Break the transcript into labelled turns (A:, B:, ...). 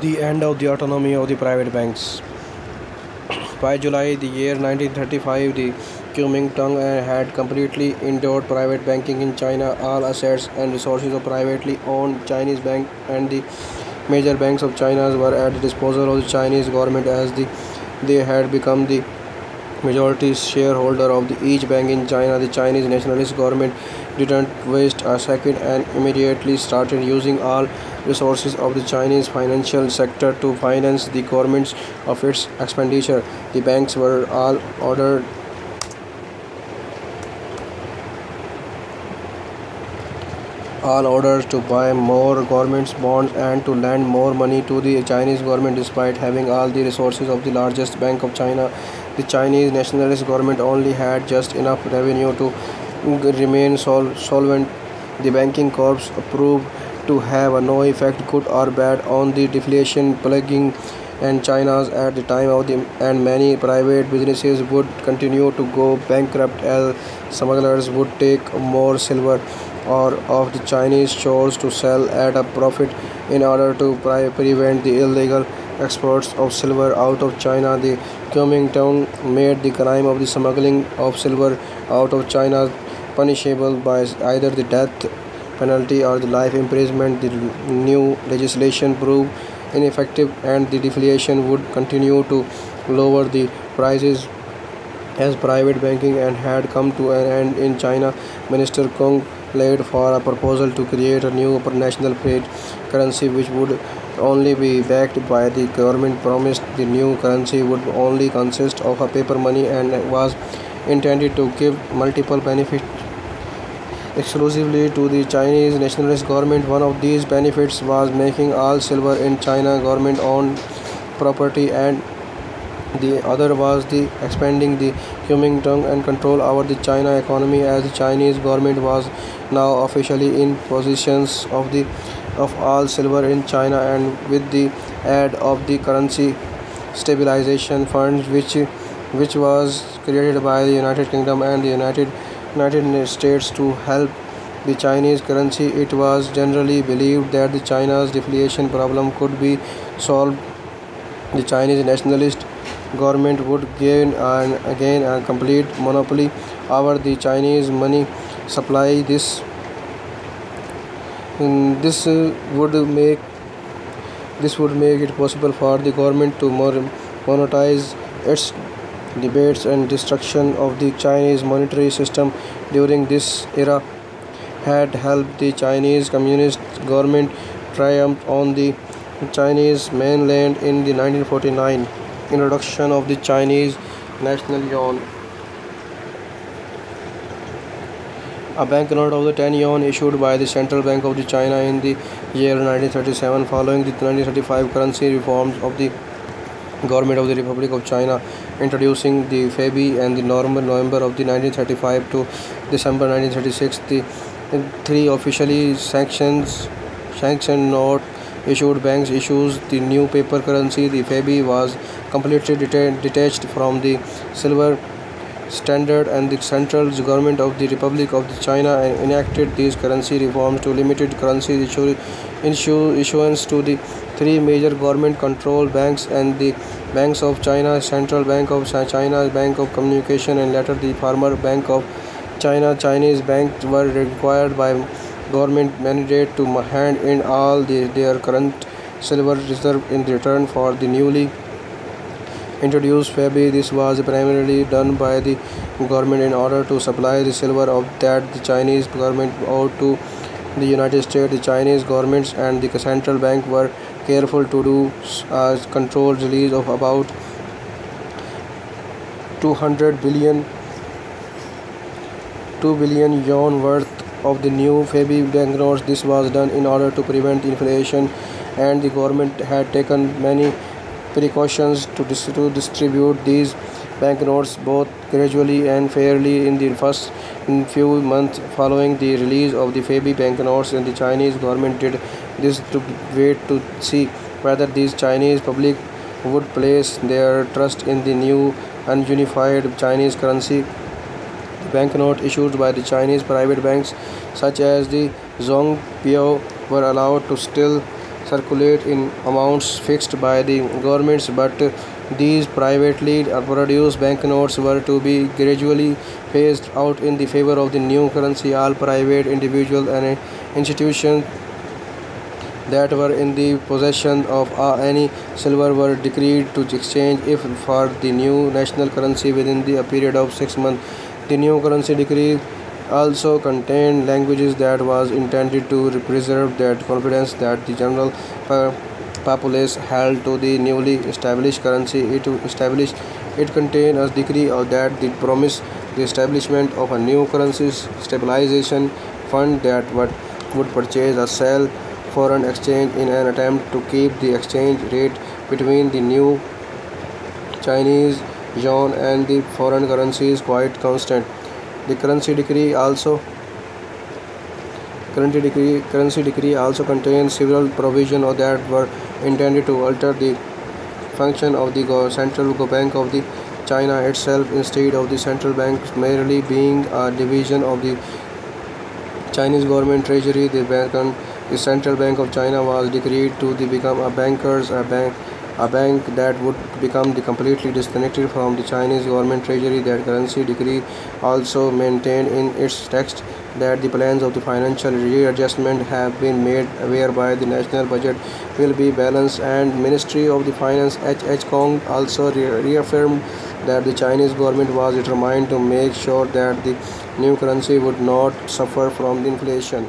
A: The end of the autonomy of the private banks. By July the year 1935, the Kuomintang had completely endowed private banking in China. All assets and resources of privately owned Chinese banks and the major banks of China were at the disposal of the Chinese government as they had become the majority shareholder of each bank in China. The Chinese nationalist government didn't waste a second and immediately started using all resources of the Chinese financial sector to finance the government's of its expenditure. The banks were all orders to buy more government bonds and to lend more money to the Chinese government despite having all the resources of the largest bank of China. The Chinese nationalist government only had just enough revenue to remain solvent. The banking corps proved to have no effect, good or bad, on the deflation plaguing and China's at the time of the and many private businesses would continue to go bankrupt as smugglers would take more silver or of the Chinese shores to sell at a profit in order to prevent the illegal exports of silver out of China. The Kuomintang made the crime of the smuggling of silver out of China punishable by either the death penalty or the life imprisonment. The new legislation proved ineffective and the deflation would continue to lower the prices as private banking and had come to an end in China. Minister Kong laid for a proposal to create a new national fiat currency which would only be backed by the government. Promised the new currency would only consist of a paper money and was intended to give multiple benefits exclusively to the Chinese nationalist government. One of these benefits was making all silver in China government owned property, and the other was the expanding the Kuomintang and control over the China economy as the Chinese government was now officially in possessions of all silver in China, and with the aid of the currency stabilization fund which was created by the United Kingdom and the United States to help the Chinese currency. It was generally believed that the China's deflation problem could be solved. The Chinese nationalist government would gain a complete monopoly over the Chinese money supply. This would make it possible for the government to monetize its debates and destruction of the Chinese monetary system during this era had helped the Chinese Communist government triumph on the Chinese mainland in the 1949 introduction of the Chinese national yuan. A banknote of the 10 yuan issued by the Central Bank of the China in the year 1937 following the 1935 currency reforms of the government of the Republic of China, introducing the FEBI and the November of the 1935 to December 1936. The three officially sanctioned note issued banks issues the new paper currency. The FEBI was completely detached from the silver standard, and the central government of the Republic of China enacted these currency reforms to limited currency issuance to the three major government-controlled banks and the banks of China: Central Bank of China, Bank of Communication, and later the former Bank of China. Chinese banks were required by government mandate to hand in all their current silver reserve in return for the newly introduced FEBI. This was primarily done by the government in order to supply the silver of that the Chinese government owed to the United States. The Chinese governments and the central bank were careful to do a controlled release of about 200 billion 2 billion yuan worth of the new FEBI banknotes. This was done in order to prevent inflation, and the government had taken many precautions to distribute these banknotes both gradually and fairly. In the first few months following the release of the FEBI banknotes, and the Chinese government did this to wait to see whether these Chinese public would place their trust in the new ununified Chinese currency. Banknote issued by the Chinese private banks such as the Zhongpiao were allowed to still circulate in amounts fixed by the governments, but these privately produced banknotes were to be gradually phased out in the favor of the new currency. All private individuals and institutions that were in the possession of any silver were decreed to exchange it for the new national currency within a period of 6 months. The new currency decree also contained languages that was intended to preserve that confidence that the general populace held to the newly established currency. It contained a decree of that the promise the establishment of a new currency stabilization fund that would purchase or sell foreign exchange in an attempt to keep the exchange rate between the new Chinese yuan and the foreign currencies quite constant. The currency decree also contains several provisions that were intended to alter the function of the central bank of the China itself. Instead of the central bank merely being a division of the Chinese government treasury, the Central Bank of China was decreed to become a bank that would become completely disconnected from the Chinese government treasury. That currency decree also maintained in its text that the plans of the financial readjustment have been made whereby the national budget will be balanced, and Ministry of the Finance H. Kong also reaffirmed that the Chinese government was determined to make sure that the new currency would not suffer from the inflation.